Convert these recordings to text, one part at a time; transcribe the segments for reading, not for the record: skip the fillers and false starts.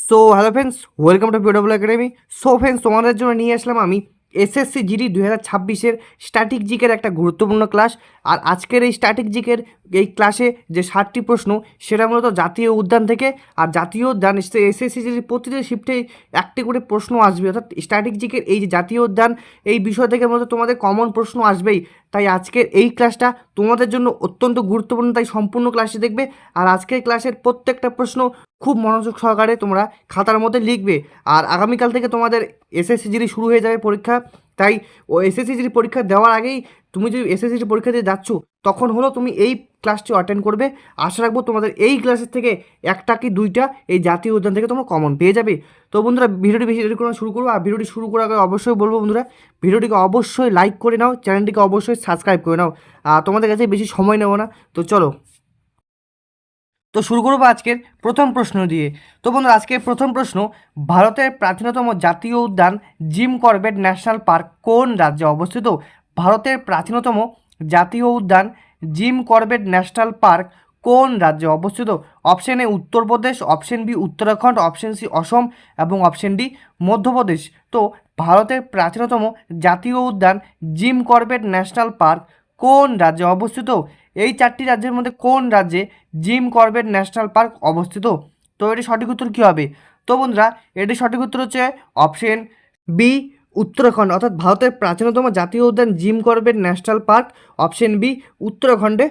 So hello friends, welcome to P O W academy. So friends, তোমাদের জন্য নিয়ে আসলাম আমি এসএসসি জিডি 2026-এর স্ট্যাটিক জিকের একটা গুরুত্বপূর্ণ ক্লাস। আর আজকের এই স্ট্যাটিক জিকের এই ক্লাসে যে 60টি প্রশ্ন, সেটা মূলত জাতীয় উদ্যান থেকে। আর জাতীয় উদ্যান এসএসসি জিডির প্রতিটি শিফটেই একটি করে প্রশ্ন আসবে, অর্থাৎ স্ট্যাটিক জিকের এই যে জাতীয় উদ্যান এই বিষয় থেকে মূলত তোমাদের কমন প্রশ্ন আসবেই। তাই আজকের এই ক্লাসটা তোমাদের জন্য অত্যন্ত গুরুত্বপূর্ণ, তাই সম্পূর্ণ ক্লাসে দেখবে। আর আজকের ক্লাসের প্রত্যেকটা প্রশ্ন খুব মনোযোগ সহকারে তোমরা খাতার মধ্যে লিখবে। আর আগামীকাল থেকে তোমাদের এসএসসি জিডি শুরু হয়ে যাবে পরীক্ষা। তাই ও এসএসসি জিডি পরীক্ষা দেওয়ার আগেই তুমি যদি এসএসসি জিডি পরীক্ষা দিয়ে যাচ্ছ, তখন হলো তুমি এই ক্লাসটি অ্যাটেন্ড করবে। আশা রাখবো তোমাদের এই ক্লাসের থেকে একটা কি দুইটা এই জাতীয় উদ্যান থেকে তোমরা কমন পেয়ে যাবে। তো বন্ধুরা, ভিডিওটি বেশি দেরি করে শুরু করবো। আর ভিডিওটি শুরু করার আগে অবশ্যই বলবো বন্ধুরা, ভিডিওটিকে অবশ্যই লাইক করে নাও, চ্যানেলটিকে অবশ্যই সাবস্ক্রাইব করে নাও। আর তোমাদের কাছে বেশি সময় নেব না, তো চলো। তো শুরু করবো আজকের প্রথম প্রশ্ন দিয়ে। তো বন্ধুরা, আজকের প্রথম প্রশ্ন, ভারতের প্রাচীনতম জাতীয় উদ্যান জিম করবেট ন্যাশনাল পার্ক কোন রাজ্যে অবস্থিত? ভারতের প্রাচীনতম জাতীয় উদ্যান জিম করবেট ন্যাশনাল পার্ক কোন রাজ্যে অবস্থিত? Option A Uttar Pradesh, option B Uttarakhand, option C Assam এবং অপশন ডি মধ্যপ্রদেশ। তো ভারতের প্রাচীনতম জাতীয় উদ্যান জিম করবেট ন্যাশনাল পার্ক কোন রাজ্যে অবস্থিত? এই চারটি রাজ্যের মধ্যে কোন রাজ্যে জিম করবেট ন্যাশনাল পার্ক অবস্থিত? তো এটি সঠিক উত্তর কী হবে? তো বন্ধুরা, এটি সঠিক উত্তর হচ্ছে অপশন বি উত্তরাখণ্ড, অর্থাৎ ভারতের প্রাচীনতম জাতীয় উদ্যান Jim Corbett national park option B উত্তরাখণ্ডে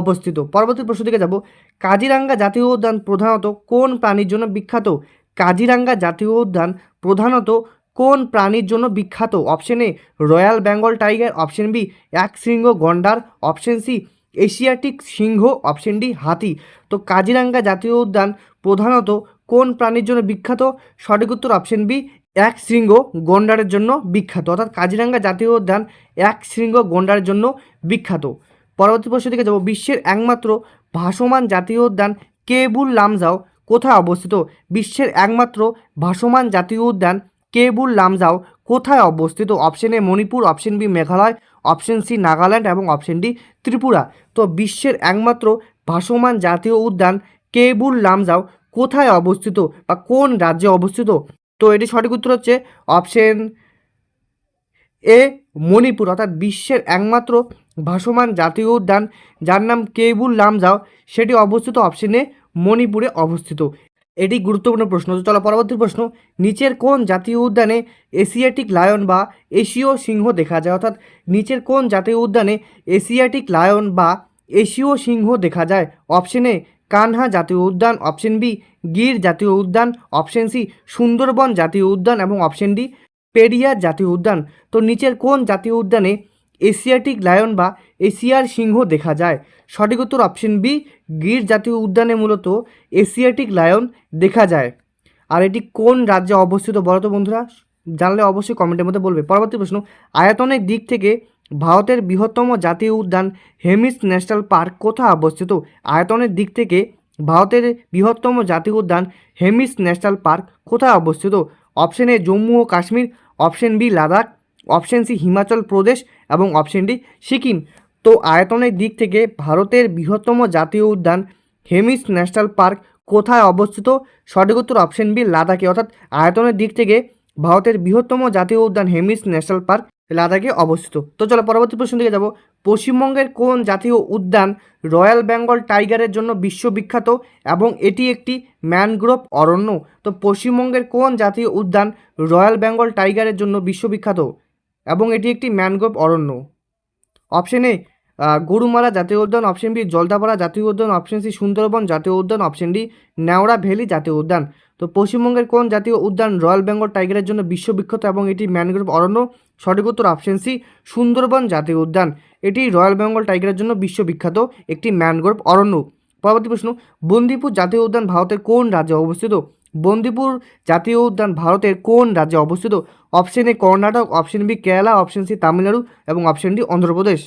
অবস্থিত। পরবর্তী প্রশ্ন দিকে যাব। কাজিরাঙ্গা জাতীয় উদ্যান প্রধানত কোন প্রাণীর জন্য বিখ্যাত? কাজিরাঙ্গা জাতীয় উদ্যান প্রধানত কোন প্রাণীর জন্য বিখ্যাত? Option A royal Bengal tiger, option B এক শৃঙ্গ গন্ডার, অপশন সি এশিয়াটিক সিংহ, অপশন ডি হাতি। তো কাজিরাঙ্গা জাতীয় উদ্যান প্রধানত কোন প্রাণীর জন্য বিখ্যাত? সঠিক উত্তর অপশন বি এক শৃঙ্গ গন্ডারের জন্য বিখ্যাত, অর্থাৎ কাজিরাঙ্গা জাতীয় উদ্যান এক শৃঙ্গ গন্ডারের জন্য বিখ্যাত। পরবর্তী প্রশ্ন দিকে যাব। বিশ্বের একমাত্র ভাসমান জাতীয় উদ্যান কেবুল লামজাও কোথায় অবস্থিত? বিশ্বের একমাত্র ভাসমান জাতীয় উদ্যান কেবুল লামজাও কোথায় অবস্থিত? Option A Manipur, option B Meghalaya, option C Nagaland এবং অপশন ডি ত্রিপুরা। তো বিশ্বের একমাত্র ভাসমান জাতীয় উদ্যান কেবুল লামজাও কোথায় অবস্থিত বা কোন রাজ্যে অবস্থিত? তো এটি সঠিক উত্তর হচ্ছে অপশন এ মণিপুর, অর্থাৎ বিশ্বের একমাত্র ভাসমান জাতীয় উদ্যান যার নাম কেবুল লামজাও, সেটি অবস্থিত অপশন এ মণিপুরে অবস্থিত। এটি গুরুত্বপূর্ণ প্রশ্ন। তো চলো পরবর্তী প্রশ্ন। নিচের কোন জাতীয় উদ্যানে এশিয়াটিক লায়ন বা এশীয় সিংহ দেখা যায়? অর্থাৎ নিচের কোন জাতীয় উদ্যানে এশিয়াটিক লায়ন বা এশীয় সিংহ দেখা যায়? অপশন এ কানহা জাতীয় উদ্যান, অপশন বি গির জাতীয় উদ্যান, অপশন সি সুন্দরবন জাতীয় উদ্যান এবং অপশন ডি পেরিয়ার জাতীয় উদ্যান। তো নিচের কোন জাতীয় উদ্যানে এশিয়াটিক লায়ন বা এশিয়ার সিংহ দেখা যায়? সঠিক উত্তর অপশন বি গির জাতীয় উদ্যানে মূলত এশিয়াটিক লায়ন দেখা যায়। আর এটি কোন রাজ্যে অবস্থিত বলো তো বন্ধুরা? জানলে অবশ্যই কমেন্টের মধ্যে বলবে। পরবর্তী প্রশ্ন। আয়তনের দিক থেকে ভারতের বৃহত্তম জাতীয় উদ্যান হেমিস ন্যাশনাল পার্ক কোথায় অবস্থিত? আয়তনের দিক থেকে ভারতের বৃহত্তম জাতীয় উদ্যান হেমিস ন্যাশনাল পার্ক কোথায় অবস্থিত? অপশন এ জম্মু ও Kashmir, option B Ladakh, option C Himachal Pradesh এবং অপশন ডি সিকিম। তো আয়তনের দিক থেকে ভারতের বৃহত্তম জাতীয় উদ্যান হেমিস ন্যাশনাল পার্ক কোথায় অবস্থিত? সঠিক উত্তর অপশন বি লাদাখে, অর্থাৎ আয়তনের দিক থেকে ভারতের বৃহত্তম জাতীয় উদ্যান হেমিস ন্যাশনাল পার্ক লাদাখে অবস্থিত। তো চলো পরবর্তী প্রশ্ন দিকে যাব। পশ্চিমবঙ্গের কোন জাতীয় উদ্যান রয়্যাল বেঙ্গল টাইগারের জন্য বিশ্ববিখ্যাত এবং এটি একটি ম্যানগ্রোভ অরণ্য? তো পশ্চিমবঙ্গের কোন জাতীয় উদ্যান রয়্যাল বেঙ্গল টাইগারের জন্য বিশ্ববিখ্যাত এবং এটি একটি mangrove Aranya? Option A Gorumara জাতীয় উদ্যান, অপশন বি জলদাপাড়া জাতীয় উদ্যান, অপশন সি সুন্দরবন জাতীয় উদ্যান, অপশন ডি নেওড়া ভ্যালি জাতীয় উদ্যান। তো পশ্চিমবঙ্গের কোন জাতীয় উদ্যান রয়্যাল বেঙ্গল টাইগারের জন্য বিশ্ববিখ্যাত এবং এটি ম্যানগ্রোভ অরণ্য? সঠিক উত্তর অপশন সি সুন্দরবন জাতীয় উদ্যান। এটি রয়্যাল বেঙ্গল টাইগারের জন্য বিশ্ববিখ্যাত একটি ম্যানগ্রোভ অরণ্য। পরবর্তী প্রশ্ন। বন্দিপুর জাতীয় উদ্যান ভারতের কোন রাজ্যে অবস্থিত? বন্দিপুর জাতীয় উদ্যান ভারতের কোন রাজ্যে অবস্থিত? Option A Karnataka, option B Kerala, option C Tamil Nadu এবং অপশন ডি অন্ধ্রপ্রদেশ।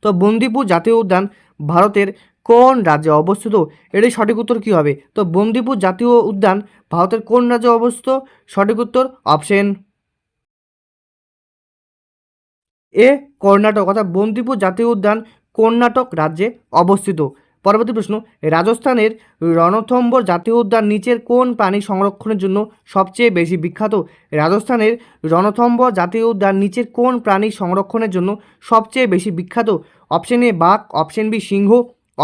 তো বন্দিপুর জাতীয় উদ্যান ভারতের কোন রাজ্যে অবস্থিত? এটি সঠিক উত্তর কী হবে? তো বন্দিপুর জাতীয় উদ্যান ভারতের কোন রাজ্যে অবস্থিত? সঠিক উত্তর অপশন এ কর্ণাটক, অর্থাৎ বন্দিপুর জাতীয় উদ্যান কর্ণাটক রাজ্যে অবস্থিত। পরবর্তী প্রশ্ন, রাজস্থানের রণথম্বর জাতীয় উদ্যান নিচের কোন প্রাণী সংরক্ষণের জন্য সবচেয়ে বেশি বিখ্যাত? রাজস্থানের রণথম্বর জাতীয় উদ্যান নিচের কোন প্রাণী সংরক্ষণের জন্য সবচেয়ে বেশি বিখ্যাত? অপশন এ বাঘ, অপশন বি সিংহ,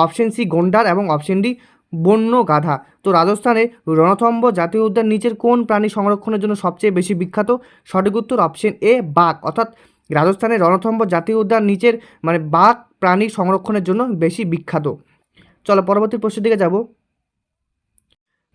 অপশন সি গন্ডার এবং অপশন ডি বন্য গাধা। তো রাজস্থানের রণথম্বর জাতীয় উদ্যান নিচের কোন প্রাণী সংরক্ষণের জন্য সবচেয়ে বেশি বিখ্যাত? সঠিক উত্তর অপশন এ বাঘ, অর্থাৎ রাজস্থানের রণথম্বর জাতীয় উদ্যান নিচের বাঘ প্রাণী সংরক্ষণের জন্য বেশি বিখ্যাত। চলো পরবর্তী প্রশ্নের দিকে যাব।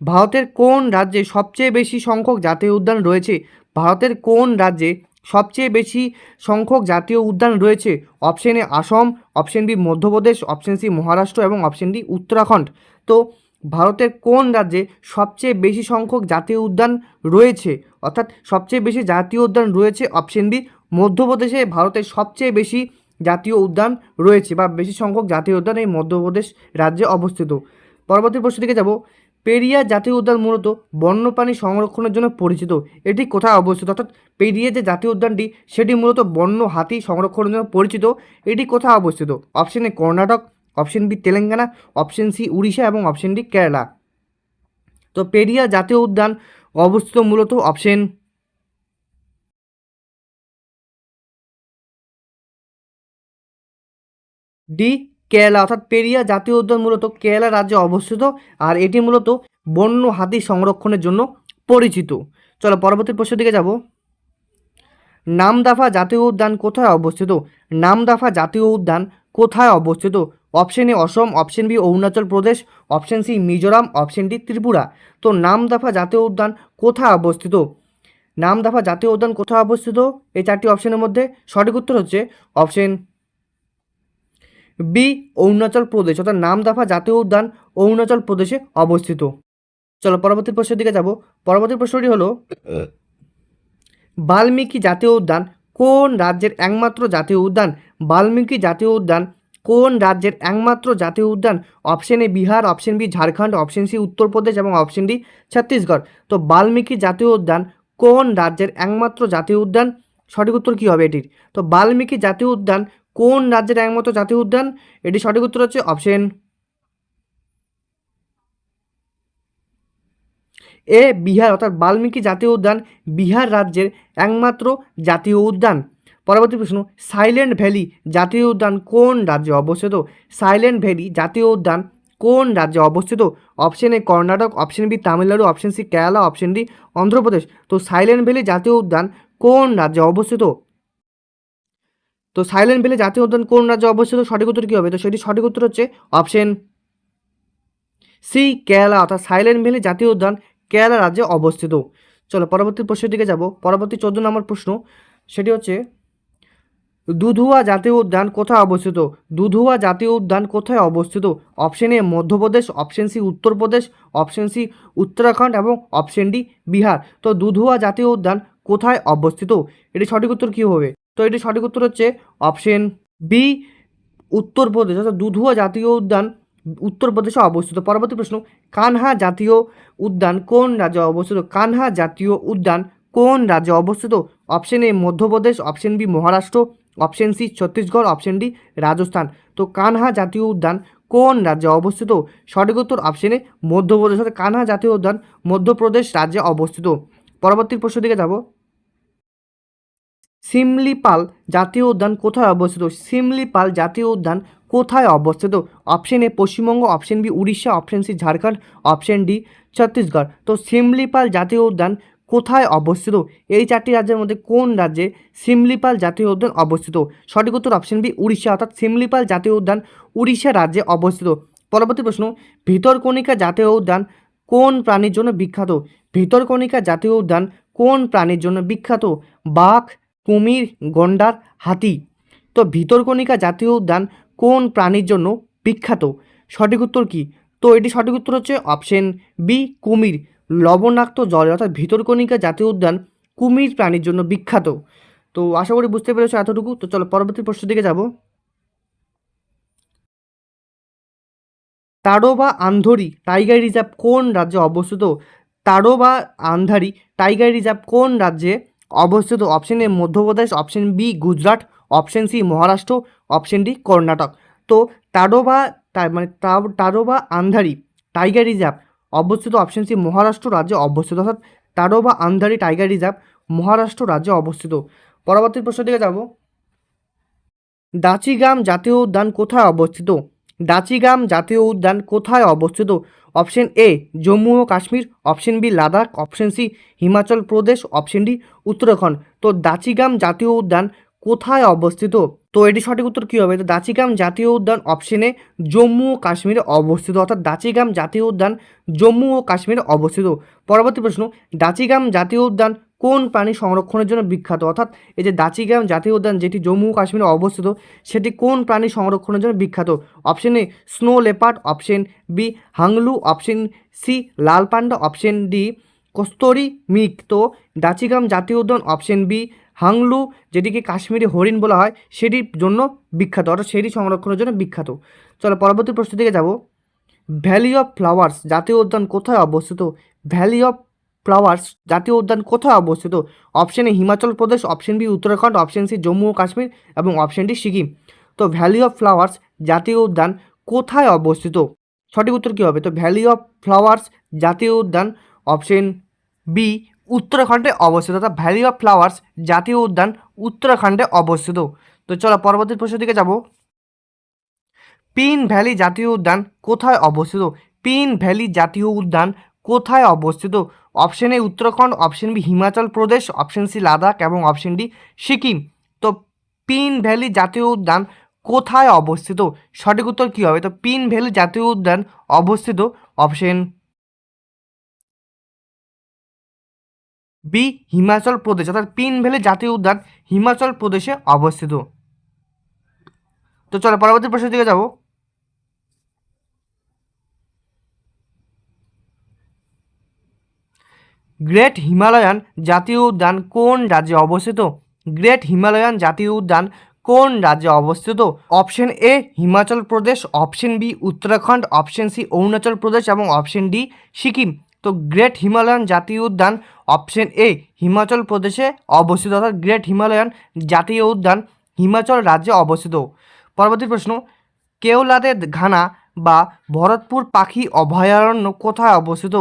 ভারতের কোন রাজ্যে সবচেয়ে বেশি সংখ্যক জাতীয় উদ্যান রয়েছে? ভারতের কোন রাজ্যে সবচেয়ে বেশি সংখ্যক জাতীয় উদ্যান রয়েছে? Option A Assam, option B Madhya Pradesh, option C Maharashtra এবং অপশন ডি উত্তরাখণ্ড। তো ভারতের কোন রাজ্যে সবচেয়ে বেশি সংখ্যক জাতীয় উদ্যান রয়েছে, অর্থাৎ সবচেয়ে বেশি জাতীয় উদ্যান রয়েছে? অপশন বি মধ্যপ্রদেশে ভারতের সবচেয়ে বেশি জাতীয় উদ্যান রয়েছে, বা বেশি সংখ্যক জাতীয় উদ্যান এই মধ্যপ্রদেশ রাজ্যে অবস্থিত। পরবর্তী প্রশ্ন দিকে যাব। পেরিয়ার জাতীয় উদ্যান মূলত বন্যপ্রাণী সংরক্ষণের জন্য পরিচিত, এটি কোথায় অবস্থিত? অর্থাৎ পেরিয়ার যে জাতীয় উদ্যানটি সেটি মূলত বন্য হাতি সংরক্ষণের জন্য পরিচিত, এটি কোথায় অবস্থিত? Option A Karnataka, option B Telangana, option C Orissa এবং অপশন ডি কেরালা। তো পেরিয়ার জাতীয় উদ্যান অবস্থিত মূলত অপশন ডি কেরালা, অর্থাৎ পেরিয়ার জাতীয় উদ্যান মূলত কেরালা রাজ্যে অবস্থিত, আর এটি মূলত বন্য হাতি সংরক্ষণের জন্য পরিচিত। চলো পরবর্তী প্রশ্নের দিকে যাব। নামদাফা জাতীয় উদ্যান কোথায় অবস্থিত? নামদাফা জাতীয় উদ্যান কোথায় অবস্থিত? Option A Assam, option B Arunachal Pradesh, option C Mizoram, option D Tripura. তো নামদাফা জাতীয় উদ্যান কোথায় অবস্থিত? নামদাফা জাতীয় উদ্যান কোথায় অবস্থিত? এই চারটি অপশনের মধ্যে সঠিক উত্তর হচ্ছে অপশন বি অরুণাচল প্রদেশ, অর্থাৎ নামদাফা জাতীয় উদ্যান অরুণাচল প্রদেশে অবস্থিত। চলো পরবর্তী প্রশ্নের দিকে যাব। পরবর্তী প্রশ্নটি হলো, বাল্মীকি জাতীয় উদ্যান কোন রাজ্যের একমাত্র জাতীয় উদ্যান? বাল্মীকি জাতীয় উদ্যান কোন রাজ্যের একমাত্র জাতীয় উদ্যান? Option A Bihar, option B Jharkhand, option C Uttar Pradesh এবং অপশন ডি ছত্তিশগড়। তো বাল্মীকি জাতীয় উদ্যান কোন রাজ্যের একমাত্র জাতীয় উদ্যান? সঠিক উত্তর কী হবে এটির? তো বাল্মীকি জাতীয় উদ্যান কোন রাজ্যের একমাত্র জাতীয় উদ্যান? এটি সঠিক উত্তর হচ্ছে অপশন এ বিহার, অর্থাৎ বাল্মীকি জাতীয় উদ্যান বিহার রাজ্যের একমাত্র জাতীয় উদ্যান। পরবর্তী প্রশ্ন, সাইলেন্ট ভ্যালি জাতীয় উদ্যান কোন রাজ্যে অবস্থিত? সাইলেন্ট ভ্যালি জাতীয় উদ্যান কোন রাজ্যে অবস্থিত? Option A Karnataka, option B Tamil Nadu, option C Kerala, option D Andhra Pradesh. তো সাইলেন্ট ভ্যালি জাতীয় উদ্যান কোন রাজ্যে অবস্থিত? তো সাইলেন্ট ভ্যালি জাতীয় উদ্যান কোন রাজ্যে অবস্থিত? সঠিক উত্তর কী হবে? তো সেটি সঠিক উত্তর হচ্ছে অপশন সি কেরালা, অর্থাৎ সাইলেন্ট ভ্যালি জাতীয় উদ্যান কেরালা রাজ্যে অবস্থিত। চলো পরবর্তী প্রশ্নের দিকে যাব। পরবর্তী 14 নম্বর প্রশ্ন, সেটি হচ্ছে, দুধুয়া জাতীয় উদ্যান কোথায় অবস্থিত? দুধুয়া জাতীয় উদ্যান কোথায় অবস্থিত? Option A Madhya Pradesh, option C Uttar Pradesh, option C Uttarakhand এবং অপশন ডি বিহার। তো দুধুয়া জাতীয় উদ্যান কোথায় অবস্থিত? এটি সঠিক উত্তর কী হবে? তো এটি সঠিক উত্তর হচ্ছে অপশন বি উত্তরপ্রদেশ, অর্থাৎ দুধুয়া জাতীয় উদ্যান উত্তরপ্রদেশে অবস্থিত। পরবর্তী প্রশ্ন, কানহা জাতীয় উদ্যান কোন রাজ্যে অবস্থিত? কানহা জাতীয় উদ্যান কোন রাজ্যে অবস্থিত? Option A Madhya Pradesh, option B Maharashtra, option C Chhattisgarh, option D Rajasthan. তো কানহা জাতীয় উদ্যান কোন রাজ্যে অবস্থিত? সঠিক উত্তর অপশন এ মধ্যপ্রদেশ, অর্থাৎ কানহা জাতীয় উদ্যান মধ্যপ্রদেশ রাজ্যে অবস্থিত। পরবর্তী প্রশ্নের দিকে যাব। সিমলিপাল জাতীয় উদ্যান কোথায় অবস্থিত? সিমলিপাল জাতীয় উদ্যান কোথায় অবস্থিত? Option A Paschimbanga, option B Orissa, option C Jharkhand, option D Chhattisgarh. তো সিমলিপাল জাতীয় উদ্যান কোথায় অবস্থিত? এই চারটি রাজ্যের মধ্যে কোন রাজ্যে সিমলিপাল জাতীয় উদ্যান অবস্থিত? সঠিক উত্তর অপশন বি উড়িষ্যা, অর্থাৎ সিমলিপাল জাতীয় উদ্যান উড়িষ্যা রাজ্যে অবস্থিত। পরবর্তী প্রশ্ন, ভিতরকণিকা জাতীয় উদ্যান কোন প্রাণীর জন্য বিখ্যাত? ভিতরকণিকা জাতীয় উদ্যান কোন প্রাণীর জন্য বিখ্যাত? বাঘ, কুমির, গন্ডার, হাতি। তো ভিতরকণিকা জাতীয় উদ্যান কোন প্রাণীর জন্য বিখ্যাত? সঠিক উত্তর কী? তো এটি সঠিক উত্তর হচ্ছে অপশন বি কুমির, লবণাক্ত জল, অর্থাৎ ভিতরকণিকা জাতীয় উদ্যান কুমির প্রাণীর জন্য বিখ্যাত। তো আশা করি বুঝতে পেরেছো এতটুকু। তো চলো পরবর্তী প্রশ্নের দিকে যাব। তাডোবা আন্ধরি টাইগার রিজার্ভ কোন রাজ্যে অবস্থিত? তাডোবা আন্ধারি টাইগার রিজার্ভ কোন রাজ্যে অবস্থিত? Option A Madhya Pradesh, option B Gujarat, option C Maharashtra, option D Karnataka. তো তো তাডোবা আন্ধারি টাইগার রিজার্ভ অবস্থিত অপশন সি মহারাষ্ট্র রাজ্যে অবস্থিত, অর্থাৎ তাডোবা আন্ধারি টাইগার রিজার্ভ মহারাষ্ট্র রাজ্যে অবস্থিত। পরবর্তী প্রশ্ন দিকে যাব। দাচিগাম জাতীয় উদ্যান কোথায় অবস্থিত? দাচিগাম জাতীয় উদ্যান কোথায় অবস্থিত? অপশন এ জম্মু ও Kashmir, option B Ladakh, option C Himachal Pradesh, option D Uttarakhand. তো দাচিগাম জাতীয় উদ্যান কোথায় অবস্থিত? তো এটি সঠিক উত্তর কী হবে? তো দাচিগাম জাতীয় উদ্যান অপশনে জম্মু ও কাশ্মীরে অবস্থিত, অর্থাৎ দাচিগাম জাতীয় উদ্যান জম্মু ও কাশ্মীরে অবস্থিত। পরবর্তী প্রশ্ন, দাচিগাম জাতীয় উদ্যান কোন প্রাণী সংরক্ষণের জন্য বিখ্যাত? অর্থাৎ এই যে দাচিগাম জাতীয় উদ্যান যেটি জম্মু ও কাশ্মীরে অবস্থিত, সেটি কোন প্রাণী সংরক্ষণের জন্য বিখ্যাত? Option A snow leopard, option B hangul, option C লাল পান্ডা, অপশন ডি কস্তুরী মৃগ। তো দাচিগাম জাতীয় উদ্যান অপশন বি হাংলু, যেটিকে কাশ্মীরি হরিণ বলা হয়, সেটির জন্য বিখ্যাত, অর্থাৎ সেটি সংরক্ষণের জন্য বিখ্যাত। চলো পরবর্তী প্রশ্ন দিকে যাব। ভ্যালি অফ ফ্লাওয়ার্স জাতীয় উদ্যান কোথায় অবস্থিত? ভ্যালি অফ ফ্লাওয়ার্স জাতীয় উদ্যান কোথায় অবস্থিত? Option A Himachal Pradesh, option B Uttarakhand, option C Jammu ও কাশ্মীর এবং অপশন ডি সিকিম। তো ভ্যালি অফ ফ্লাওয়ার্স জাতীয় উদ্যান কোথায় অবস্থিত? সঠিক উত্তর কী হবে? তো ভ্যালি অফ ফ্লাওয়ার্স জাতীয় উদ্যান অপশন বি উত্তরাখণ্ডে অবস্থিত, অর্থাৎ ভ্যালি অফ ফ্লাওয়ার্স জাতীয় উদ্যান উত্তরাখণ্ডে অবস্থিত। তো চলো পরবর্তী প্রশ্নের দিকে যাব। পিন ভ্যালি জাতীয় উদ্যান কোথায় অবস্থিত? পিন ভ্যালি জাতীয় উদ্যান কোথায় অবস্থিত? Option A Uttarakhand, option B Himachal Pradesh, option C Ladakh এবং অপশন ডি সিকিম। তো পিন ভ্যালি জাতীয় উদ্যান কোথায় অবস্থিত? সঠিক উত্তর কী হবে? তো পিন ভ্যালি জাতীয় উদ্যান অবস্থিত অপশন বি হিমাচল প্রদেশ, অর্থাৎ পিন ভ্যালি জাতীয় উদ্যান হিমাচল প্রদেশে অবস্থিত। তো চলো পরবর্তী প্রশ্নের দিকে যাব। গ্রেট হিমালয়ান জাতীয় উদ্যান কোন রাজ্যে অবস্থিত? গ্রেট হিমালয়ান জাতীয় উদ্যান কোন রাজ্যে অবস্থিত? Option A Himachal Pradesh, option B Uttarakhand, option C Arunachal Pradesh এবং অপশন ডি সিকিম। তো গ্রেট হিমালয়ান জাতীয় উদ্যান অপশন এ হিমাচল প্রদেশে অবস্থিত, অর্থাৎ গ্রেট হিমালয়ান জাতীয় উদ্যান হিমাচল রাজ্যে অবস্থিত। পরবর্তী প্রশ্ন, কেওলাদে ঘানা বা ভরতপুর পাখি অভয়ারণ্য কোথায় অবস্থিত?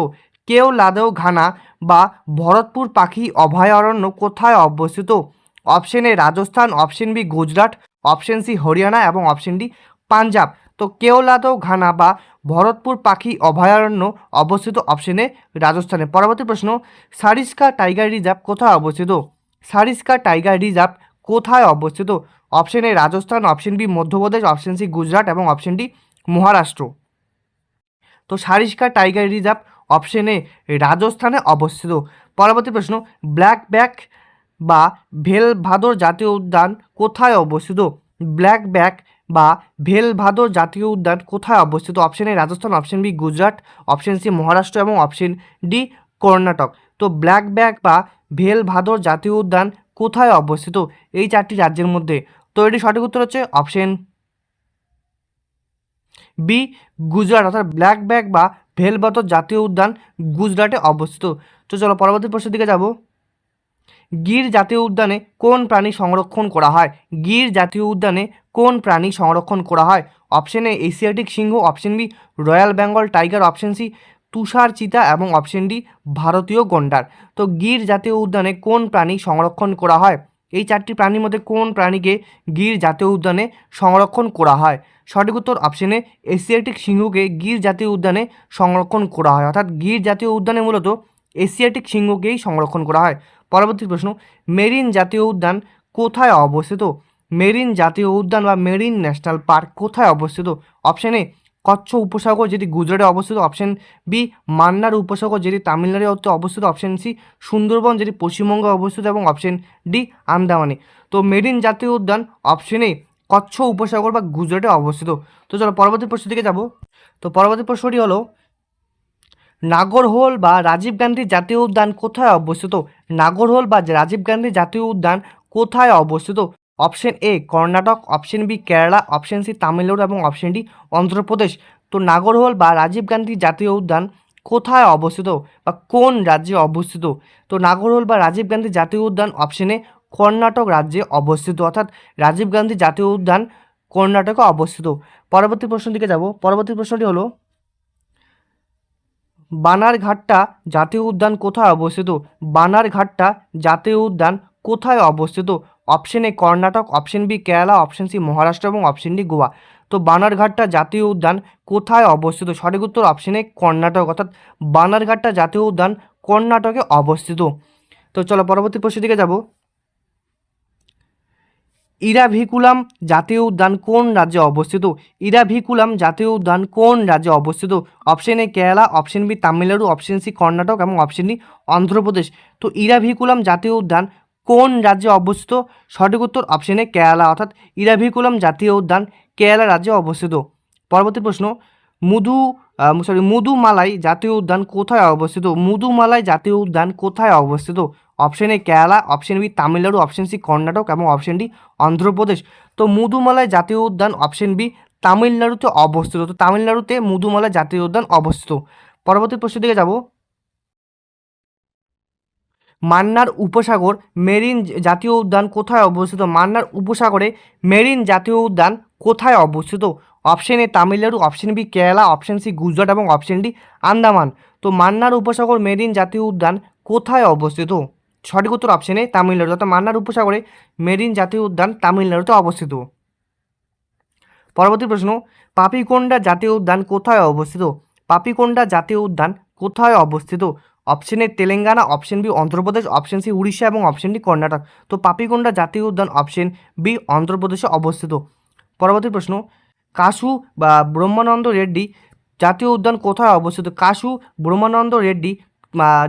কেওলাদেও ঘানা বা ভরতপুর পাখি অভয়ারণ্য কোথায় অবস্থিত? Option A Rajasthan, option B Gujarat, option C Haryana এবং অপশন ডি পাঞ্জাব। তো কেওলাদেও ঘানা বা ভরতপুর পাখি অভয়ারণ্য অবস্থিত অপশন এ রাজস্থানে। পরবর্তী প্রশ্ন, সারিস্কা টাইগার রিজার্ভ কোথায় অবস্থিত? সারিস্কা টাইগার রিজার্ভ কোথায় অবস্থিত? Option A Rajasthan, option B Madhya Pradesh, option C Gujarat এবং অপশন ডি মহারাষ্ট্র। তো Sariska tiger reserve option A রাজস্থানে অবস্থিত। পরবর্তী প্রশ্ন, ব্ল্যাক ব্যাক বা ভেলভাদর জাতীয় উদ্যান কোথায় অবস্থিত? ব্ল্যাক ব্যাক বা ভেলভাদর জাতীয় উদ্যান কোথায় অবস্থিত? Option A Rajasthan, option B Gujarat, option C Maharashtra এবং অপশন ডি কর্ণাটক। তো ব্ল্যাক ব্যাক বা ভেলভাদর জাতীয় উদ্যান কোথায় অবস্থিত? এই চারটি রাজ্যের মধ্যে। তো এটি সঠিক উত্তর হচ্ছে অপশন বি গুজরাট, অর্থাৎ ব্ল্যাক ব্যাক বা ভেলভাদর জাতীয় উদ্যান গুজরাটে অবস্থিত। তো চলো পরবর্তী প্রশ্নের দিকে যাব। গির জাতীয় উদ্যানে কোন প্রাণী সংরক্ষণ করা হয়? গির জাতীয় উদ্যানে কোন প্রাণী সংরক্ষণ করা হয়? অপশন এ এশিয়াটিক সিংহ, option B royal Bengal tiger, option C তুষার চিতা এবং অপশন ডি ভারতীয় গন্ডার। তো গির জাতীয় উদ্যানে কোন প্রাণী সংরক্ষণ করা হয়? এই চারটি প্রাণীর মধ্যে কোন প্রাণীকে গির জাতীয় উদ্যানে সংরক্ষণ করা হয়? সঠিক উত্তর অপশন এ এশিয়াটিক সিংহকে গির জাতীয় উদ্যানে সংরক্ষণ করা হয়, অর্থাৎ গির জাতীয় উদ্যানে মূলত এশিয়াটিক সিংহকেই সংরক্ষণ করা হয়। পরবর্তী প্রশ্ন, মেরিন জাতীয় উদ্যান কোথায় অবস্থিত? মেরিন জাতীয় উদ্যান বা মেরিন ন্যাশনাল পার্ক কোথায় অবস্থিত? অপশন এ কচ্ছ উপসাগর, যেটি গুজরাটে অবস্থিত, অপশন বি মান্নার উপসাগর, যেটি তামিলনাড়ুতে অবস্থিত, অপশন সি সুন্দরবন, যেটি পশ্চিমবঙ্গে অবস্থিত এবং অপশন ডি আন্দামানে। তো মেরিন জাতীয় উদ্যান অপশন এ কচ্ছ উপসাগর বা গুজরাটে অবস্থিত। তো চলো পরবর্তী প্রশ্নের দিকে যাব। তো পরবর্তী প্রশ্নটি হলো, নাগরহোল বা রাজীব গান্ধী জাতীয় উদ্যান কোথায় অবস্থিত? নাগরহোল বা রাজীব গান্ধী জাতীয় উদ্যান কোথায় অবস্থিত? Option A Karnataka, option B Kerala, option C Tamil Nadu এবং অপশন ডি অন্ধ্রপ্রদেশ। তো নাগরহোল বা রাজীব গান্ধী জাতীয় উদ্যান কোথায় অবস্থিত বা কোন রাজ্যে অবস্থিত? তো নাগরহোল বা রাজীব গান্ধী জাতীয় উদ্যান অপশন এ কর্ণাটক রাজ্যে অবস্থিত, অর্থাৎ রাজীব গান্ধী জাতীয় উদ্যান কর্ণাটকে অবস্থিত। পরবর্তী প্রশ্নের দিকে যাব। পরবর্তী প্রশ্নটি হলো বানারঘাটটা জাতীয় উদ্যান কোথায় অবস্থিত? বানারঘাটটা জাতীয় উদ্যান কোথায় অবস্থিত? Option A Karnataka, option B Kerala, option C Maharashtra এবং অপশন ডি গোয়া। তো বানারঘাটটা জাতীয় উদ্যান কোথায় অবস্থিত? সঠিক উত্তর অপশন এ কর্ণাটক, অর্থাৎ বানারঘাটটা জাতীয় উদ্যান কর্ণাটকে অবস্থিত। তো চলো পরবর্তী প্রশ্নের দিকে যাব। ইরাভিকুলাম জাতীয় উদ্যান কোন রাজ্যে অবস্থিত? ইরাভিকুলাম জাতীয় উদ্যান কোন রাজ্যে অবস্থিত? Option A Kerala, option B Tamil Nadu, option C Karnataka এবং অপশন ডি অন্ধ্রপ্রদেশ। তো ইরাভিকুলাম জাতীয় উদ্যান কোন রাজ্যে অবস্থিত? সঠিক উত্তর অপশন এ কেরালা, অর্থাৎ ইরাভিকুলাম জাতীয় উদ্যান কেরালা রাজ্যে অবস্থিত। পরবর্তী প্রশ্ন, মুদুমালাই জাতীয় উদ্যান কোথায় অবস্থিত? মুদুমালাই জাতীয় উদ্যান কোথায় অবস্থিত? Option A Kerala, option B Tamil Nadu, option C Karnataka এবং অপশন ডি অন্ধ্রপ্রদেশ। তো মুদুমালাই জাতীয় উদ্যান অপশন বি তামিলনাড়ুতে অবস্থিত। তো তামিলনাড়ুতে মুদুমালাই জাতীয় উদ্যান অবস্থিত। পরবর্তী প্রশ্নের দিকে যাব। মান্নার উপসাগর মেরিন জাতীয় উদ্যান কোথায় অবস্থিত? মান্নার উপসাগরে মেরিন জাতীয় উদ্যান কোথায় অবস্থিত? Option A Tamil Nadu, option B Kerala, option C Gujarat এবং অপশন ডি আন্দামান। তো মান্নার উপসাগর মেরিন জাতীয় উদ্যান কোথায় অবস্থিত? সঠিক উত্তর অপশন এ তামিলনাড়ু, অর্থাৎ মান্নার উপসাগরে মেরিন জাতীয় উদ্যান তামিলনাড়ুতে অবস্থিত। পরবর্তী প্রশ্ন, পাপিকোন্ডা জাতীয় উদ্যান কোথায় অবস্থিত? পাপিকোন্ডা জাতীয় উদ্যান কোথায় অবস্থিত? Option A Telangana, option B Andhra Pradesh, option C Orissa এবং অপশন ডি কর্ণাটক। তো পাপিকোন্ডা জাতীয় উদ্যান অপশন বি অন্ধ্রপ্রদেশে অবস্থিত। পরবর্তী প্রশ্ন, কাশু বা ব্রহ্মানন্দ রেড্ডি জাতীয় উদ্যান কোথায় অবস্থিত? কাশু ব্রহ্মানন্দ রেড্ডি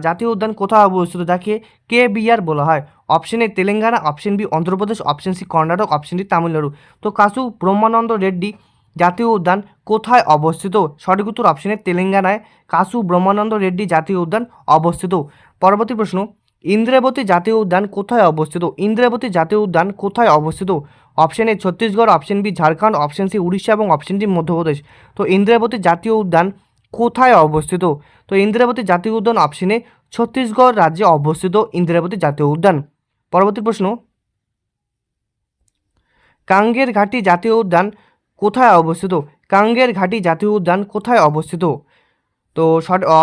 জাতীয় উদ্যান কোথায় অবস্থিত, যাকে কে বিআর বলা হয়? Option A Telangana, option B Andhra Pradesh, option C Karnataka, option D Tamil Nadu. তো কাশু ব্রহ্মানন্দ রেড্ডি জাতীয় উদ্যান কোথায় অবস্থিত? সঠিক উত্তর অপশন এ তেলেঙ্গানায় কাশু ব্রহ্মানন্দ রেড্ডি জাতীয় উদ্যান অবস্থিত। পরবর্তী প্রশ্ন, ইন্দ্রাবতী জাতীয় উদ্যান কোথায় অবস্থিত? ইন্দ্রাবতী জাতীয় উদ্যান কোথায় অবস্থিত? Option A Chhattisgarh, option B Jharkhand, option C Orissa এবং অপশন ডি মধ্যপ্রদেশ। তো ইন্দ্রাবতী জাতীয় উদ্যান কোথায় অবস্থিত? তো ইন্দ্রাবতী জাতীয় উদ্যান অপশনে ছত্তিশগড় রাজ্যে অবস্থিত ইন্দ্রাবতী জাতীয় উদ্যান। পরবর্তী প্রশ্ন, কাঙ্গের ঘাটি জাতীয় উদ্যান কোথায় অবস্থিত? কাঙ্গের ঘাটি জাতীয় উদ্যান কোথায় অবস্থিত? তো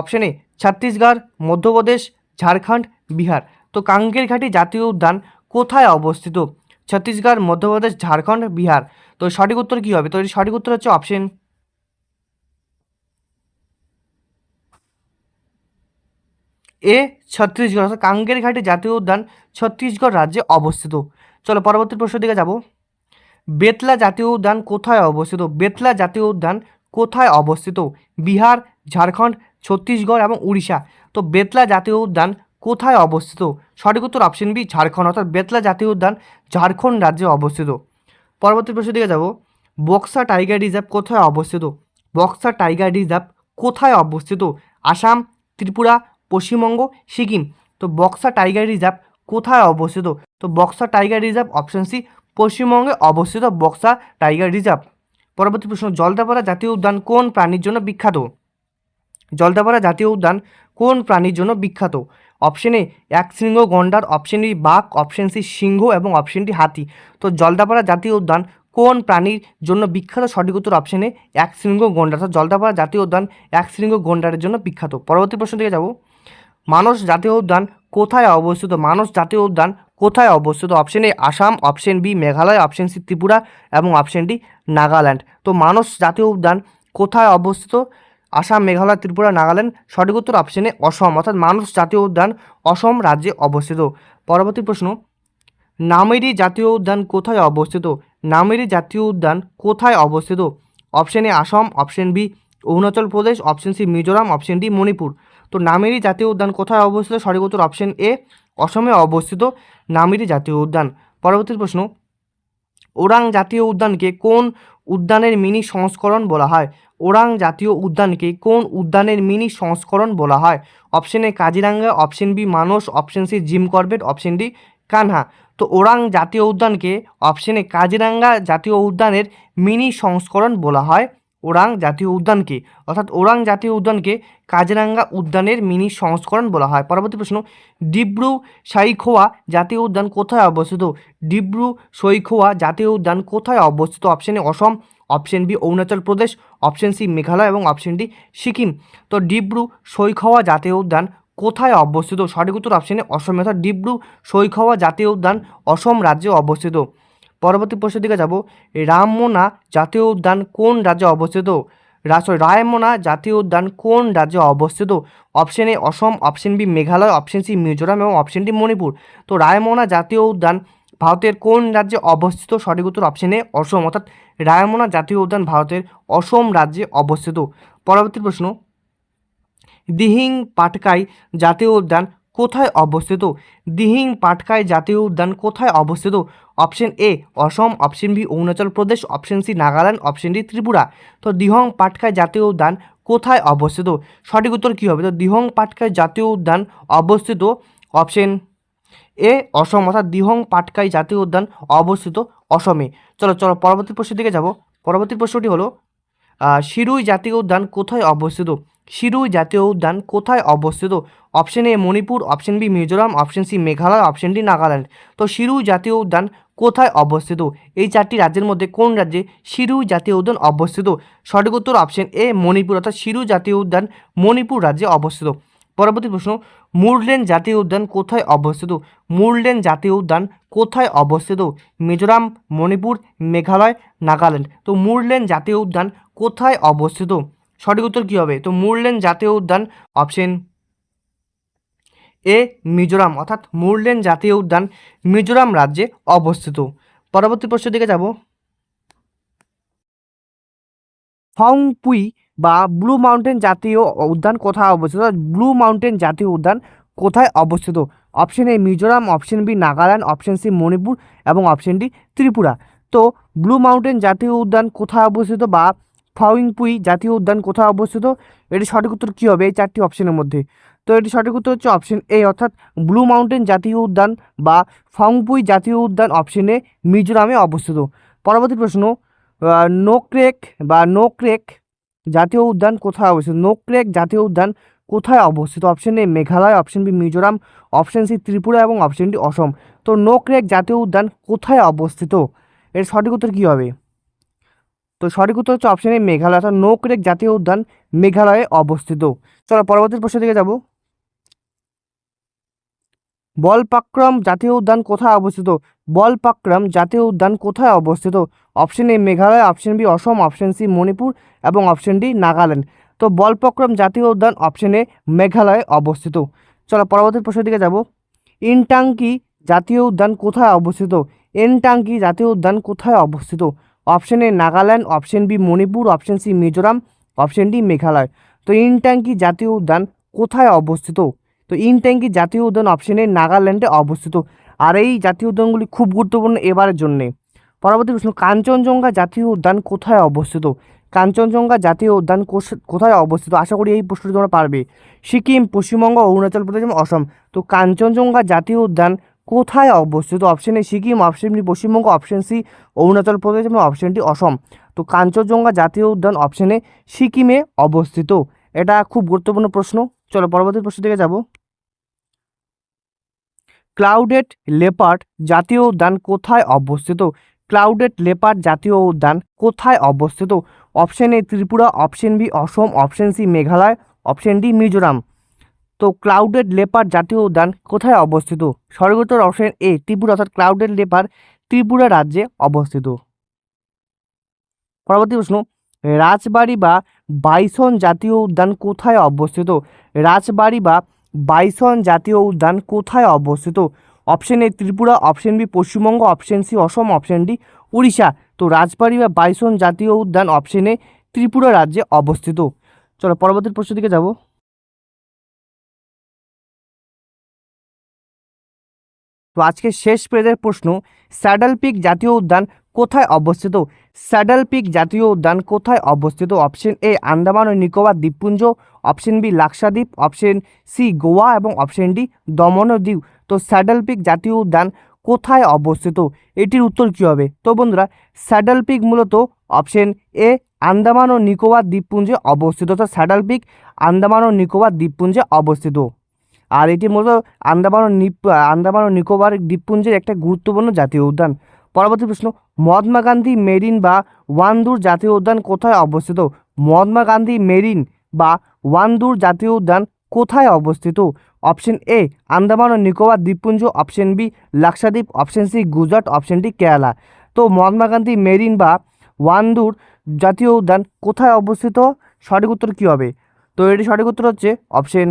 অপশন এ ছত্তিশগড়, মধ্যপ্রদেশ, ঝাড়খণ্ড, বিহার। তো কাঙ্গের ঘাটি জাতীয় উদ্যান কোথায় অবস্থিত? ছত্তিশগড়, মধ্যপ্রদেশ, ঝাড়খণ্ড, বিহার। তো সঠিক উত্তর কী হবে? তো এর সঠিক উত্তর হচ্ছে অপশন এ ছত্তিশগড়, অর্থাৎ কাঙ্গের ঘাটি জাতীয় উদ্যান ছত্তিশগড় রাজ্যে অবস্থিত। চলো পরবর্তী প্রশ্নের দিকে যাব। বেতলা জাতীয় উদ্যান কোথায় অবস্থিত? বেতলা জাতীয় উদ্যান কোথায় অবস্থিত? বিহার, ঝাড়খণ্ড, ছত্তিশগড় এবং উড়িষ্যা। তো বেতলা জাতীয় উদ্যান কোথায় অবস্থিত? সঠিক উত্তর অপশন বি ঝাড়খণ্ড, অর্থাৎ বেতলা জাতীয় উদ্যান ঝাড়খণ্ড রাজ্যে অবস্থিত। পরবর্তী প্রশ্নের দিকে যাব। বক্সা টাইগার রিজার্ভ কোথায় অবস্থিত? বক্সা টাইগার রিজার্ভ কোথায় অবস্থিত? আসাম, ত্রিপুরা, পশ্চিমবঙ্গ, সিকিম। তো বক্সা টাইগার রিজার্ভ কোথায় অবস্থিত? তো Buxa tiger reserve option C পশ্চিমবঙ্গে অবস্থিত বক্সা টাইগার রিজার্ভ। পরবর্তী প্রশ্ন, জলদাপাড়া জাতীয় উদ্যান কোন প্রাণীর জন্য বিখ্যাত? জলদাপাড়া জাতীয় উদ্যান কোন প্রাণীর জন্য বিখ্যাত? অপশন এ একশৃঙ্গ গন্ডার, অপশন বি বাঘ, অপশন সি সিংহ এবং অপশন ডি হাতি। তো জলদাপাড়া জাতীয় উদ্যান কোন প্রাণীর জন্য বিখ্যাত? সঠিক উত্তর অপশন এ একশৃঙ্গ গন্ডার, অর্থাৎ জলদাপাড়া জাতীয় উদ্যান একশৃঙ্গ গন্ডারের জন্য বিখ্যাত। পরবর্তী প্রশ্ন দিকে যাব। মানস জাতীয় উদ্যান কোথায় অবস্থিত? মানস জাতীয় উদ্যান কোথায় অবস্থিত? Option A Assam, option B Meghalaya, option C Tripura এবং অপশন ডি নাগাল্যান্ড। তো মানস জাতীয় উদ্যান কোথায় অবস্থিত? আসাম, মেঘালয়, ত্রিপুরা, নাগাল্যান্ড। সঠিক উত্তর অপশন এ অসম, অর্থাৎ মানস জাতীয় উদ্যান অসম রাজ্যে অবস্থিত। পরবর্তী প্রশ্ন, নামেরি জাতীয় উদ্যান কোথায় অবস্থিত? নামেরি জাতীয় উদ্যান কোথায় অবস্থিত? Option A Assam, option B Arunachal Pradesh, option C Mizoram, option D Manipur. তো নামেরি জাতীয় উদ্যান কোথায় অবস্থিত? সঠিক উত্তর অপশন এ অসমে অবস্থিত নামেরি জাতীয় উদ্যান। পরবর্তী প্রশ্ন, ওরাং জাতীয় উদ্যানকে কোন উদ্যানের মিনি সংস্করণ বলা হয়? ওরাং জাতীয় উদ্যানকে কোন উদ্যানের মিনি সংস্করণ বলা হয়? Option A Kaziranga, option B Manas, option C Jim Corbett, option D Kanha. তো ওরাং জাতীয় উদ্যানকে অপশন এ কাজিরাঙ্গা জাতীয় উদ্যানের মিনি সংস্করণ বলা হয়। ওরাং জাতীয় উদ্যানকে, অর্থাৎ ওরাং জাতীয় উদ্যানকে কাজিরাঙ্গা উদ্যানের মিনি সংস্করণ বলা হয়। পরবর্তী প্রশ্ন, ডিব্রু সাইখোয়া জাতীয় উদ্যান কোথায় অবস্থিত? ডিব্রু সৈখোয়া জাতীয় উদ্যান কোথায় অবস্থিত? Option A Assam, option B Arunachal Pradesh, option C Meghalaya এবং অপশন ডি সিকিম। তো ডিব্রু সৈখোয়া জাতীয় উদ্যান কোথায় অবস্থিত? সঠিক উত্তর অপশনে অসমে, অর্থাৎ ডিব্রু সৈখোয়া জাতীয় উদ্যান অসম রাজ্যে অবস্থিত। পরবর্তী প্রশ্নের দিকে যাব, রামমোনা জাতীয় উদ্যান কোন রাজ্যে অবস্থিত? রায়মোনা জাতীয় উদ্যান কোন রাজ্যে অবস্থিত? Option A Assam, option B Meghalaya, option C Mizoram এবং অপশন ডি মণিপুর। তো রায়মোনা জাতীয় উদ্যান ভারতের কোন রাজ্যে অবস্থিত? সঠিক উত্তর অপশন এ অসম, অর্থাৎ রায়মোনা জাতীয় উদ্যান ভারতের অসম রাজ্যে অবস্থিত। পরবর্তী প্রশ্ন, দিহিং পাটকাই জাতীয় উদ্যান কোথায় অবস্থিত? দিহিং পাটকাই জাতীয় উদ্যান কোথায় অবস্থিত? Option A Assam, option B Arunachal Pradesh, option C Nagaland, option D Tripura. তো দিহং পাটকাই জাতীয় উদ্যান কোথায় অবস্থিত? সঠিক উত্তর কী হবে? তো দিহং পাটকাই জাতীয় উদ্যান অবস্থিত অপশন এ অসম, অর্থাৎ দিহং পাটকাই জাতীয় উদ্যান অবস্থিত অসমে। চলো চলো পরবর্তী প্রশ্নের দিকে যাব। পরবর্তী প্রশ্নটি হলো, শিরুই জাতীয় উদ্যান কোথায় অবস্থিত? শিরুই জাতীয় উদ্যান কোথায় অবস্থিত? Option A Manipur, option B Mizoram, option C Meghalaya, option D Nagaland. তো শিরুই জাতীয় উদ্যান কোথায় অবস্থিত? এই চারটি রাজ্যের মধ্যে কোন রাজ্যে শিরুই জাতীয় উদ্যান অবস্থিত? সঠিক উত্তর অপশন এ মণিপুর, অর্থাৎ শিরুই জাতীয় উদ্যান মণিপুর রাজ্যে অবস্থিত। পরবর্তী প্রশ্ন, মুরলেন জাতীয় উদ্যান কোথায় অবস্থিত? মুরলেন জাতীয় উদ্যান কোথায় অবস্থিত? মিজোরাম, মণিপুর, মেঘালয়, নাগাল্যান্ড। তো মুরলেন জাতীয় উদ্যান কোথায় অবস্থিত? সঠিক উত্তর কী হবে? তো মুরলেন জাতীয় উদ্যান অপশন এ মিজোরাম, অর্থাৎ মুরলেন জাতীয় উদ্যান মিজোরাম রাজ্যে অবস্থিত। পরবর্তী প্রশ্নের দিকে যাব, ফংপুই বা ব্লু মাউন্টেন জাতীয় উদ্যান কোথায় অবস্থিত? ব্লু মাউন্টেন জাতীয় উদ্যান কোথায় অবস্থিত? Option A Mizoram, option B Nagaland, option C Manipur এবং অপশন ডি ত্রিপুরা। তো ব্লু মাউন্টেন জাতীয় উদ্যান কোথায় অবস্থিত বা ফাউংপুই জাতীয় উদ্যান কোথায় অবস্থিত? এটি সঠিক উত্তর কী হবে এই চারটি অপশনের মধ্যে? তো এটি সঠিক উত্তর হচ্ছে অপশন এ, অর্থাৎ ব্লু মাউন্টেন জাতীয় উদ্যান বা ফাউংপুই জাতীয় উদ্যান অপশন এ মিজোরামে অবস্থিত। পরবর্তী প্রশ্ন, নোক্রেক বা নোক্রেক জাতীয় উদ্যান কোথায় অবস্থিত? নোক্রেক জাতীয় উদ্যান কোথায় অবস্থিত? Option A Meghalaya, option B Mizoram, option C Tripura এবং অপশন ডি অসম। তো নোক্রেক জাতীয় উদ্যান কোথায় অবস্থিত? এর সঠিক উত্তর কী হবে? তো সঠিক উত্তর হচ্ছে অপশন এ মেঘালয়, অর্থাৎ নোক্রেক জাতীয় উদ্যান মেঘালয়ে অবস্থিত। চলো পরবর্তী প্রশ্নের দিকে যাব, বলপাক্রম জাতীয় উদ্যান কোথায় অবস্থিত? বলপাক্রম জাতীয় উদ্যান কোথায় অবস্থিত? Option A Meghalaya, option B Assam, option C Manipur এবং অপশন ডি নাগাল্যান্ড। তো বলপাক্রম জাতীয় উদ্যান অপশন এ মেঘালয়ে অবস্থিত। চলো পরবর্তী প্রশ্নের দিকে যাব, ইনটাঙ্কি জাতীয় উদ্যান কোথায় অবস্থিত? এনটাঙ্কি জাতীয় উদ্যান কোথায় অবস্থিত? Option A Nagaland, option B Manipur, option C Mizoram, option D Meghalaya. তো ইনটাঙ্কি জাতীয় উদ্যান কোথায় অবস্থিত? তো ইনটাঙ্কি জাতীয় উদ্যান অপশনে নাগাল্যান্ডে অবস্থিত। আর এই জাতীয় উদ্যানগুলি খুব গুরুত্বপূর্ণ এবারের জন্যে। পরবর্তী প্রশ্ন, কাঞ্চনজঙ্ঘা জাতীয় উদ্যান কোথায় অবস্থিত? কাঞ্চনজঙ্ঘা জাতীয় উদ্যান কোথায় অবস্থিত? আশা করি এই প্রশ্নটি তোমরা পারবে। সিকিম, পশ্চিমবঙ্গ, অরুণাচল প্রদেশ এবং অসম। তো কাঞ্চনজঙ্ঘা জাতীয় উদ্যান কোথায় অবস্থিত? Option A Sikkim, option B Paschimbanga, option C Arunachal Pradesh এবং অপশন ডি অসম। তো কাঞ্চনজঙ্ঘা জাতীয় উদ্যান অপশনে সিকিমে অবস্থিত। এটা খুব গুরুত্বপূর্ণ প্রশ্ন। চলো পরবর্তী প্রশ্ন দিকে যাব, ক্লাউডেড লেপার্ড জাতীয় উদ্যান কোথায় অবস্থিত? ক্লাউডেড লেপার্ড জাতীয় উদ্যান কোথায় অবস্থিত? Option A Tripura, option B Assam, option C Meghalaya, option D Mizoram. তো ক্লাউডেড লেপার্ড জাতীয় উদ্যান কোথায় অবস্থিত? সঠিক উত্তর অপশন এ ত্রিপুরা, অর্থাৎ ক্লাউডেড লেপার্ড ত্রিপুরা রাজ্যে অবস্থিত। পরবর্তী প্রশ্ন, রাজবাড়ি বা বাইসন জাতীয় উদ্যান কোথায় অবস্থিত? রাজবাড়ি বা বাইসন জাতীয় উদ্যান কোথায় অবস্থিত? Option A Tripura, option B Paschimbanga, option C Assam, option D Orissa. তো রাজবাড়ি বা বাইসন জাতীয় উদ্যান অপশন এ ত্রিপুরা রাজ্যে অবস্থিত। চলো পরবর্তী প্রশ্নের দিকে যাব, তো আজকে শেষ পেজের প্রশ্ন, স্যাডল পিক জাতীয় উদ্যান কোথায় অবস্থিত? স্যাডল পিক জাতীয় উদ্যান কোথায় অবস্থিত? অপশন এ আন্দামান ও নিকোবর দ্বীপপুঞ্জ, option B Lakshadweep, option C Goa এবং অপশন ডি দমন ও দিউ। তো স্যাডল পিক জাতীয় উদ্যান কোথায় অবস্থিত? এটির উত্তর কী হবে? তো বন্ধুরা, স্যাডল পিক মূলত অপশন এ আন্দামান ও নিকোবর দ্বীপপুঞ্জে অবস্থিত, অর্থাৎ স্যাডাল পিক আন্দামান ও নিকোবর দ্বীপপুঞ্জে অবস্থিত। আর এটি মূলত আন্দামান ও নিকোবর দ্বীপপুঞ্জের একটা গুরুত্বপূর্ণ জাতীয় উদ্যান। পরবর্তী প্রশ্ন, মহাত্মা গান্ধী মেরিন বা ওয়ান্দুর জাতীয় উদ্যান কোথায় অবস্থিত? মহাত্মা গান্ধী মেরিন বা ওয়ান্দুর জাতীয় উদ্যান কোথায় অবস্থিত? অপশন এ আন্দামান ও নিকোবর দ্বীপপুঞ্জ, option B Lakshadweep, option C Gujarat, option D Kerala. তো মহাত্মা গান্ধী মেরিন বা ওয়ান্দুর জাতীয় উদ্যান কোথায় অবস্থিত? সঠিক উত্তর কী হবে? তো এটি সঠিক উত্তর হচ্ছে অপশন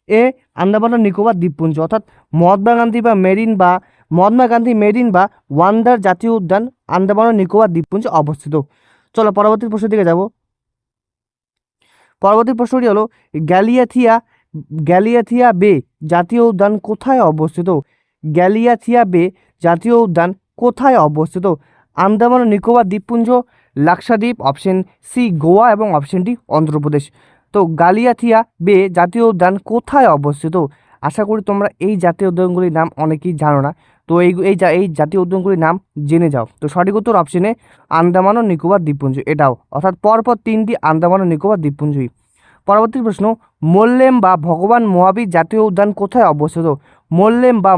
এ আন্দামান ও নিকোবর দ্বীপপুঞ্জ, অর্থাৎ মহাত্মা গান্ধী মেরিন বা ওয়ান্দার জাতীয় উদ্যান আন্দামান ও নিকোবর দ্বীপপুঞ্জে অবস্থিত। চলো পরবর্তী প্রশ্ন দিকে যাব। পরবর্তী প্রশ্নটি হলো গ্যালিয়াথিয়া বে জাতীয় উদ্যান কোথায় অবস্থিত? গ্যালিয়াথিয়া বে জাতীয় উদ্যান কোথায় অবস্থিত? আন্দামান ও নিকোবর দ্বীপপুঞ্জ, লাক্ষাদ্বীপ, অপশন সি গোয়া এবং অপশন ডি অন্ধ্রপ্রদেশ। তো গালিয়াথিয়া বে জাতীয় উদ্যান কোথায় অবস্থিত? আশা করি তোমরা এই জাতীয় উদ্যানগুলির নাম অনেকেই জানো না, তো এই জাতীয় উদ্যানগুলির নাম জেনে যাও। তো সঠিক উত্তর অপশনে আন্দামান ও নিকোবর দ্বীপপুঞ্জ এটাও, অর্থাৎ পরপর 3টি আন্দামান ও নিকোবর দ্বীপপুঞ্জই। পরবর্তী প্রশ্ন, মোল্লেম বা ভগবান মহাবীর জাতীয় উদ্যান কোথায় অবস্থিত? মোল্লেম বা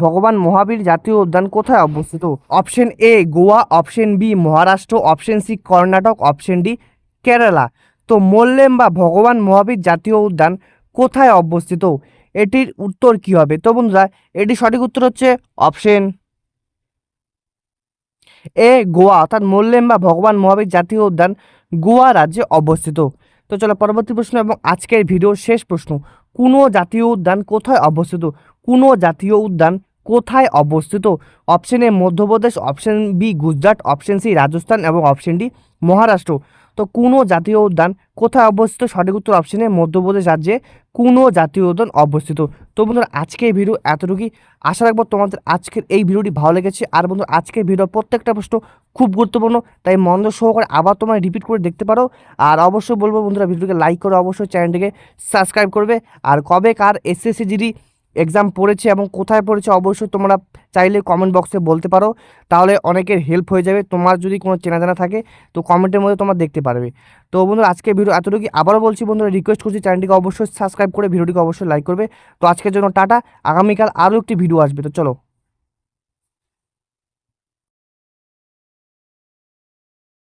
ভগবান মহাবীর জাতীয় উদ্যান কোথায় অবস্থিত? Option A Goa, option B Maharashtra, option C Karnataka, option D Kerala. তো মোল্লেম বা ভগবান মহাবীর জাতীয় উদ্যান কোথায় অবস্থিত? এটির উত্তর কি হবে? তো বন্ধুরা এটি সঠিক উত্তর হচ্ছে অপশন এ গোয়া, অর্থাৎ মোল্লেম বা ভগবান মহাবীর জাতীয় উদ্যান গোয়া রাজ্যে অবস্থিত। তো চলো পরবর্তী প্রশ্ন এবং আজকের ভিডিওর শেষ প্রশ্ন, কোনো জাতীয় উদ্যান কোথায় অবস্থিত? কোনো জাতীয় উদ্যান কোথায় অবস্থিত? Option A Madhya Pradesh, option B Gujarat, option C Rajasthan এবং অপশন ডি মহারাষ্ট্র। তো কোনো জাতীয় উদ্যান কোথায় অবস্থিত? সঠিক উত্তর অপশনে মধ্যপ্রদেশ রাজ্যে কোনো জাতীয় উদ্যান অবস্থিত। তো বন্ধুরা আজকের ভিডিও এতটুকুই। আশা রাখবো তোমাদের আজকের এই ভিডিওটি ভালো লেগেছে। আর বন্ধু আজকের ভিডিও প্রত্যেকটা প্রশ্ন খুব গুরুত্বপূর্ণ, তাই মনোযোগ সহকারে আবার তোমরা রিপিট করে দেখতে পারো। আর অবশ্যই বলবো বন্ধুরা ভিডিওকে লাইক করে অবশ্যই চ্যানেলটিকে সাবস্ক্রাইব করবে। আর কবে কার এসএসসি জিডি এক্সাম পড়েছে এবং কোথায় পড়েছে অবশ্যই তোমরা চাইলে কমেন্ট বক্সে বলতে পারো, তাহলে অনেকের হেল্প হয়ে যাবে। তোমার যদি কোনো চেনা জানা থাকে তো কমেন্টের মধ্যে তোমরা দেখতে পারবে। তো বন্ধুরা আজকে ভিডিও এতটুকু। আবারও বলছি বন্ধুরা, রিকোয়েস্ট করছি চ্যানেলটিকে অবশ্যই সাবস্ক্রাইব করে ভিডিওটিকে অবশ্যই লাইক করবে। তো আজকের জন্য টাটা, আগামীকাল আরও একটি ভিডিও আসবে। তো চলো।